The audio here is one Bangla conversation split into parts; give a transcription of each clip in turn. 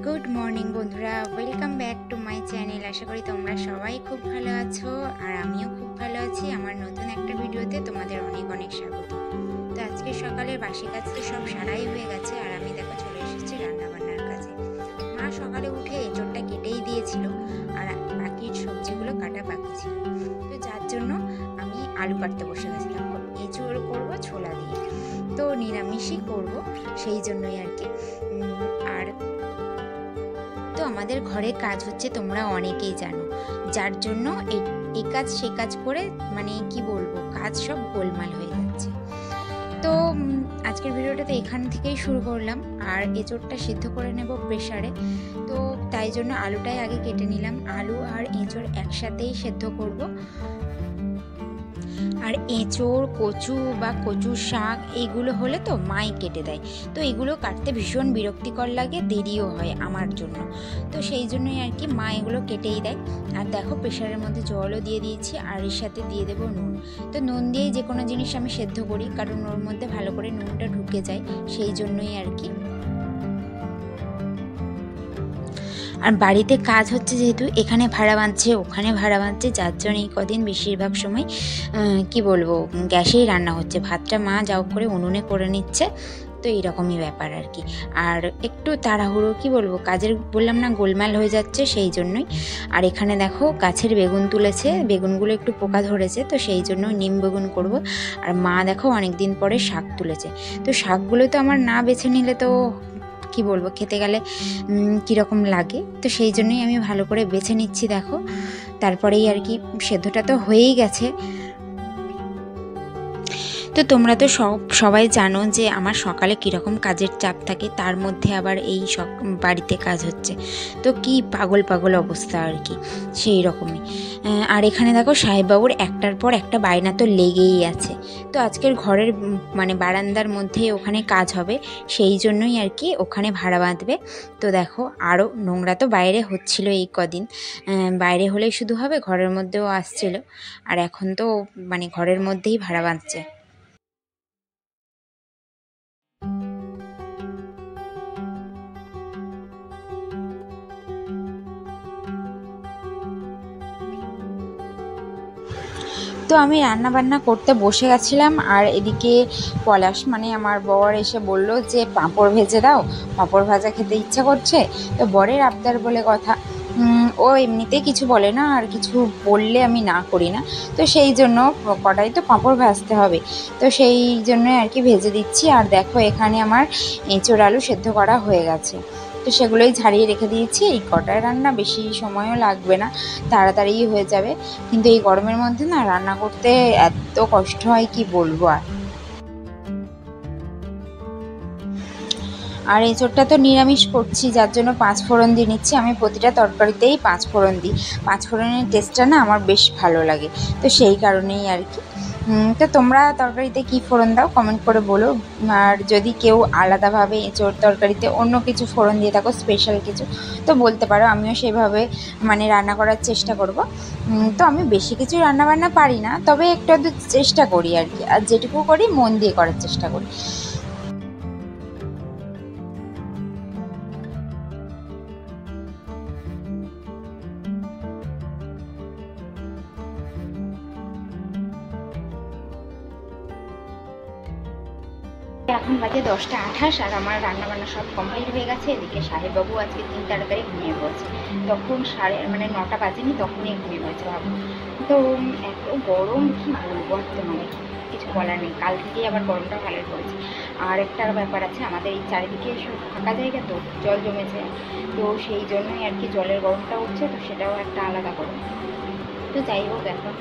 গুড মর্নিং বন্ধুরা, welcome back to my channel. আশা করি তোমরা সবাই খুব ভালো আছো আর আমিও খুব ভালো আছি। আমার নতুন একটা ভিডিওতে তোমাদের অনেক অনেক স্বাগত। তো আজকে সকালের বাসি কাজ তো সব সারাই হয়ে গেছে আর আমি দেখো চলে এসেছি রান্নাবান্নার কাজে। মা সকালে উঠে এঁচোড়টা কেটেই দিয়েছিল আর বাকি সবজিগুলো কাটা বাকি ছিল, তো যার জন্য আমি আলু কাটতে বসে গেছি। দেখো এঁচোড় করবো ছোলা দিয়ে, তো নিরামিষই করব সেই জন্যই আর কি। আর তো আমাদের ঘরে কাজ হচ্ছে তোমরা অনেকেই জানো, যার জন্য এই কাজ সে কাজ করে মানে কি বলবো, কাজ সব গোলমাল হয়ে যাচ্ছে। তো আজকের ভিডিওটা তো এখান থেকেই শুরু করলাম। আর এঁচোড়টা সিদ্ধ করে নেব প্রেসারে, তো তাই জন্য আলুটাই আগে কেটে নিলাম। আলু আর এঁচোড় একসাথেই সেদ্ধ করব। আর এঁচোড়, কচু বা কচুর শাক এইগুলো হলে তো মাই কেটে দেয়, তো এগুলো কাটতে ভীষণ বিরক্তিকর লাগে, দেরিও হয় আমার জন্য। তো সেই জন্যই আর কি মা এগুলো কেটেই দেয়। আর দেখো প্রেশারের মধ্যে জলও দিয়ে দিয়েছি আর এর সাথে দিয়ে দেবো নুন। তো নুন দিয়েই যে কোনো জিনিস আমি সেদ্ধ করি, কারণ ওর মধ্যে ভালো করে নুনটা ঢুকে যায়, সেই জন্যই আর কি। আর বাড়িতে কাজ হচ্ছে যেহেতু, এখানে ভাড়া বাঁধছে ওখানে ভাড়া বাঁধছে, যার জন্য এই কদিন বেশিরভাগ সময় কি বলবো, গ্যাসেই রান্না হচ্ছে। ভাতটা মা যাও করে উনুনে করে নিচ্ছে, তো এইরকমই ব্যাপার আর কি। আর একটু তাড়াহুড়ো কি বলবো, কাজের বললাম না গোলমাল হয়ে যাচ্ছে, সেই জন্যই। আর এখানে দেখো গাছের বেগুন তুলেছে, বেগুনগুলো একটু পোকা ধরেছে, তো সেই জন্য নিম বেগুন করব। আর মা দেখো অনেক দিন পরে শাক তুলেছে, তো শাকগুলো তো আমার না বেছে নিলে তো কি বলবো, খেতে গেলে কীরকম লাগে, তো সেই জন্যই আমি ভালো করে বেছে নিচ্ছি। দেখো তারপরেই আর কি সেদ্ধটা তো হয়েই গেছে। তো তোমরা তো সবাই জানো যে আমার সকালে কীরকম কাজের চাপ থাকে, তার মধ্যে আবার এই সব বাড়িতে কাজ হচ্ছে, তো কি পাগল পাগল অবস্থা আর কি, সেই রকমই। আর এখানে দেখো সাহেববাবুর একটার পর একটা বায়না তো লেগেই আছে। তো আজকের ঘরের মানে বারান্দার মধ্যে ওখানে কাজ হবে, সেই জন্যই আর কি ওখানে ভাড়া বাঁধবে। তো দেখো আরও নোংরা তো বাইরে হচ্ছিল এই কদিন, বাইরে হলেই শুধু হবে, ঘরের মধ্যেও আসছিল। আর এখন তো মানে ঘরের মধ্যেই ভাড়া বাঁধছে। তো আমি রান্না বান্না করতে বসে গেছিলাম, আর এদিকে পলাশ মানে আমার বর এসে বলল যে পাঁপড় ভেজে দাও, পাঁপড় ভাজা খেতে ইচ্ছা করছে। তো বরের আবদার বলে কথা, ও এমনিতেই কিছু বলে না, আর কিছু বললে আমি না করি না, তো সেই জন্য কটাই তো পাঁপড় ভাজতে হবে, তো সেই জন্য আর কি ভেজে দিচ্ছি। আর দেখো এখানে আমার এঁচোড় আলু সেদ্ধ করা হয়ে গেছে, তো সেগুলোই ঝারিয়ে রেখে দিয়েছি। এই কটায় রান্না, বেশি সময়ও লাগবে না, তাড়াতাড়ি হয়ে যাবে। কিন্তু এই গরমের মধ্যে না রান্না করতে এত কষ্ট হয় কি বলবো। আর এঁচোড়টা তো নিরামিষ করছি, যার জন্য 5 ফোড়ন দিয়ে নিচ্ছি। আমি প্রতিটা তরকারিতেই 5 ফোড়ন দিই, 5 ফোড়নের টেস্টটা না আমার বেশ ভালো লাগে, তো সেই কারণেই আর কি। তো তোমরা তরকারিতে কী ফোড়ন দাও কমেন্ট করে বলো। আর যদি কেউ আলাদাভাবে এঁচোড় তরকারিতে অন্য কিছু ফোড়ন দিয়ে থাকো, স্পেশাল কিছু, তো বলতে পারো, আমিও সেইভাবে মানে রান্না করার চেষ্টা করব। তো আমি বেশি কিছু রান্নাবান্না পারি না, তবে একটু আধটু চেষ্টা করি আর কি, আর যেটুকু করি মন দিয়ে করার চেষ্টা করি। এখন বাজে 10টা 28 আর আমার রান্নাবান্না সব কমপ্লিট হয়ে গেছে। এদিকে সাহেববাবু আজকে 3 তাড়াতাড়ি ঘুমিয়ে পড়েছে, তখন 9টা বাজেনি, তখনই ঘুমিয়ে পড়েছে ভাবো। তো এত গরম কি বলবো, তো মানে কিছু বলার নেই, কাল থেকেই আবার গরমটা ভালো পড়েছে। আর একটা ব্যাপার আছে, আমাদের এই চারিদিকে সব ফাঁকা জায়গা, তো জল জমেছে, তো সেই জন্যই আর কি জলের গরমটা উঠছে, তো সেটাও একটা আলাদা গরম। তো যাই হোক, এখন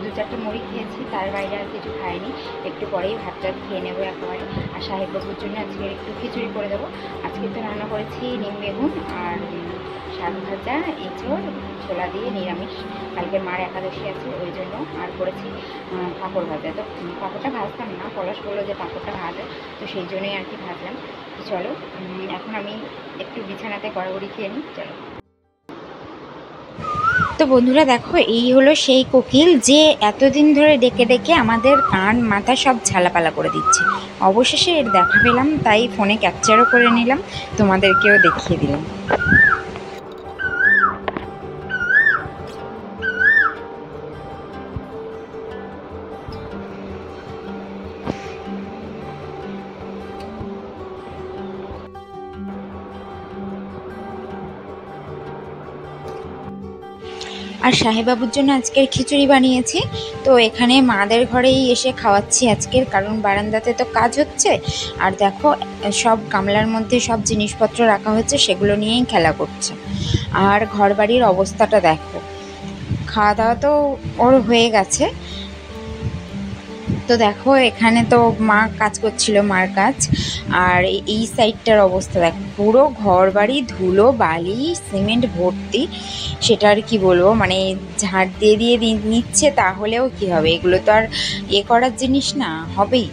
2-4টে মুড়ি খেয়েছি, তার বাইরে আর কিছু খাইনি। একটু পরেই ভাতটা খেয়ে নেবো একেবারে। আর সাহেববাবুর জন্য আজকে একটু খিচুড়ি করে দেবো। আজকে তো রান্না করেছি নিম বেগুন আর শাক ভাজা, এঁচোড়, ছোলা দিয়ে নিরামিষ, কালকে মার একাদশী আছে ওই জন্য। আর করেছি পাঁপড় ভাজা। তো পাঁপড়টা ভাজতাম না, পলাশ বললো যে পাঁপড়টা ভাজো, তো সেই জন্যই আর কি ভাজলাম। তো চলো এখন আমি একটু বিছানাতে গড়াগড়ি খেয়ে নিই, চলো। তো বন্ধুরা দেখো, এই হলো সেই কোকিল যে এতদিন ধরে ডেকে ডেকে আমাদের কান মাথা সব ঝালাপালা করে দিচ্ছে। অবশেষে এর দেখা পেলাম, তাই ফোনে ক্যাপচারও করে নিলাম, তোমাদেরকেও দেখিয়ে দিলাম। আর সাহেবাবুর জন্য আজকের খিচুড়ি বানিয়েছি। তো এখানে মাদের ঘরেই এসে খাওয়াচ্ছি আজকের, কারণ বারান্দাতে তো কাজ হচ্ছে। আর দেখো, সব গামলার মধ্যে সব জিনিসপত্র রাখা হচ্ছে, সেগুলো নিয়েই খেলা করছে। আর ঘর বাড়ির অবস্থাটা দেখো। খাওয়া দাওয়া তো ওর হয়ে গেছে। তো দেখো, এখানে তো মা কাজ করছিল, মার কাজ। আর এই সাইডটার অবস্থা দেখো, পুরো ঘর বাড়ি ধুলো বালি সিমেন্ট ভর্তি। সেটা আর কি বলবো, মানে ঝাড় দিয়ে দিয়ে নিচ্ছে, তাহলেও কি হবে, এগুলো তো আর করার জিনিস না, হবেই,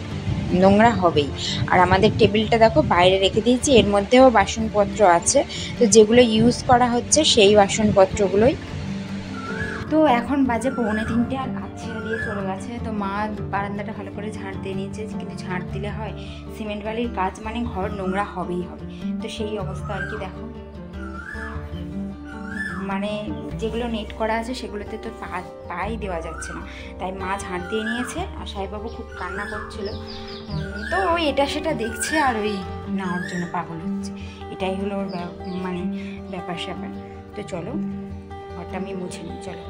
নোংরা হবেই। আর আমাদের টেবিলটা দেখো বাইরে রেখে দিয়েছি, এর মধ্যেও বাসনপত্র আছে। তো যেগুলো ইউজ করা হচ্ছে সেই বাসনপত্রগুলোই। তো এখন বাজে 2:45, আর কাজ ছেড়ে দিয়ে চলে গেছে। তো মা বারান্দাটা ভালো করে ঝাড় দিয়ে নিয়েছে, কিন্তু ঝাড় দিলে হয়, সিমেন্ট বালির কাজ মানে ঘর নোংরা হবেই হবে। তো সেই অবস্থা আর কি দেখো, মানে যেগুলো নেট করা আছে সেগুলোতে তো পাই দেওয়া যাচ্ছে না, তাই মা ঝাড় দিয়ে নিয়েছে। আর সাহেববাবু খুব কান্না করছিল, তো ওই এটা সেটা দেখছে আর ওই নেওয়ার জন্য পাগল হচ্ছে। এটাই হলো ওর মানে ব্যাপার স্যাপার। তো চলো ঘরটা আমি মুছে নিই, চলো।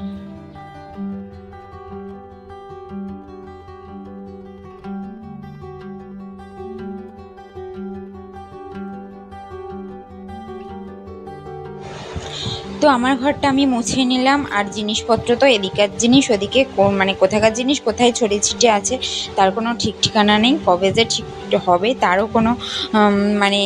তো আমার ঘরটা আমি মুছে নিলাম। আর জিনিসপত্র তো এদিকের জিনিস ওদিকে, মানে কোথাকার জিনিস কোথায় ছড়িয়ে ছিটিয়ে আছে তার কোনো ঠিক ঠিকানা নেই। কবে যে ঠিক হবে তারও কোনো মানে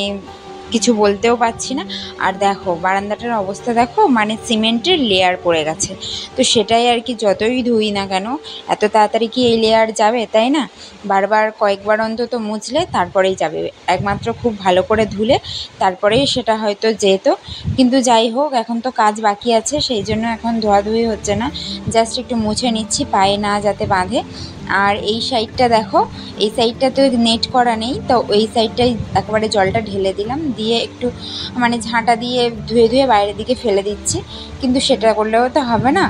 কিছু বলতেও পারছি না। আর দেখো বারান্দাটার অবস্থা দেখো, মানে সিমেন্টের লেয়ার পড়ে গেছে। তো সেটাই আর কি, যতই ধুই না কেন এত তাড়াতাড়ি কি এই লেয়ার যাবে, তাই না? বারবার কয়েকবার অন্তত মুছলে তারপরেই যাবে, একমাত্র খুব ভালো করে ধুলে তারপরেই সেটা হয়তো যেত। কিন্তু যাই হোক, এখন তো কাজ বাকি আছে, সেই জন্য এখন ধোয়াধুয়ি হচ্ছে না, জাস্ট একটু মুছে নিচ্ছি, পায়ে না যাতে বাঁধে। আর এই সাইডটা দেখো, এই সাইডটা তো নেট করা নেই, তো ওই সাইডটাই একেবারে জলটা ঢেলে দিলাম, দিয়ে একটু মানে ঝাঁটা দিয়ে ধুয়ে ধুয়ে বাইরের দিকে ফেলে দিচ্ছি। কিন্তু সেটা করলেও তো হবে না,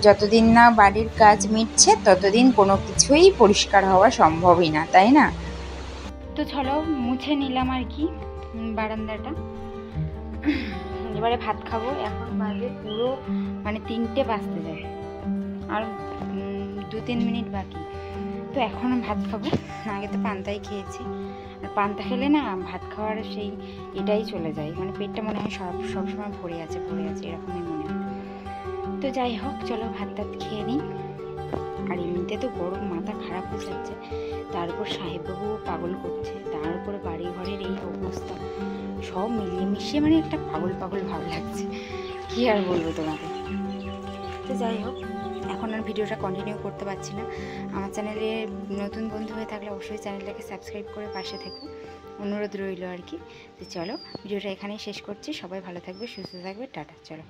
যতদিন না বাড়ির কাজ মিটছে ততদিন কোনো কিছুই পরিষ্কার হওয়া সম্ভবই না, তাই না? তো চলো মুছে নিলাম আর কি বারান্দাটা। এবারে ভাত খাবো। এখন বাজে পুরো মানে 3টে বাজতে যায়, আর 2-3 মিনিট বাকি। তো এখন ভাত খাবো। আগে তো পান্তাই খেয়েছি, আর পান্তা খেলে না ভাত খাওয়ার সেই এটাই চলে যায়, মানে পেটটা মনে হয় সবসময় ভরে আছে এরকমই মনে হয়। তো যাই হোক, চলো ভাত টাত খেয়ে নিই। আর এমনিতে তো গরম, মাথা খারাপ হয়ে যাচ্ছে, তার উপর সাহেববাবু পাগল করছে, তার উপরে বাড়ি ঘরের এই অবস্থা, সব মিলিয়ে মিশিয়ে মানে একটা পাগল পাগল ভাব লাগছে, কি আর বলবো তোমাকে। তো যাই হোক, এখন আর ভিডিওটা কন্টিনিউ করতে পারছি না। আমার চ্যানেলে নতুন বন্ধু হয়ে থাকলে অবশ্যই চ্যানেলটাকে সাবস্ক্রাইব করে পাশে থেকো, অনুরোধ রইল আর কি। তো চলো ভিডিওটা এখানেই শেষ করছি। সবাই ভালো থাকবে, সুস্থ থাকবে, টাটা, চলো।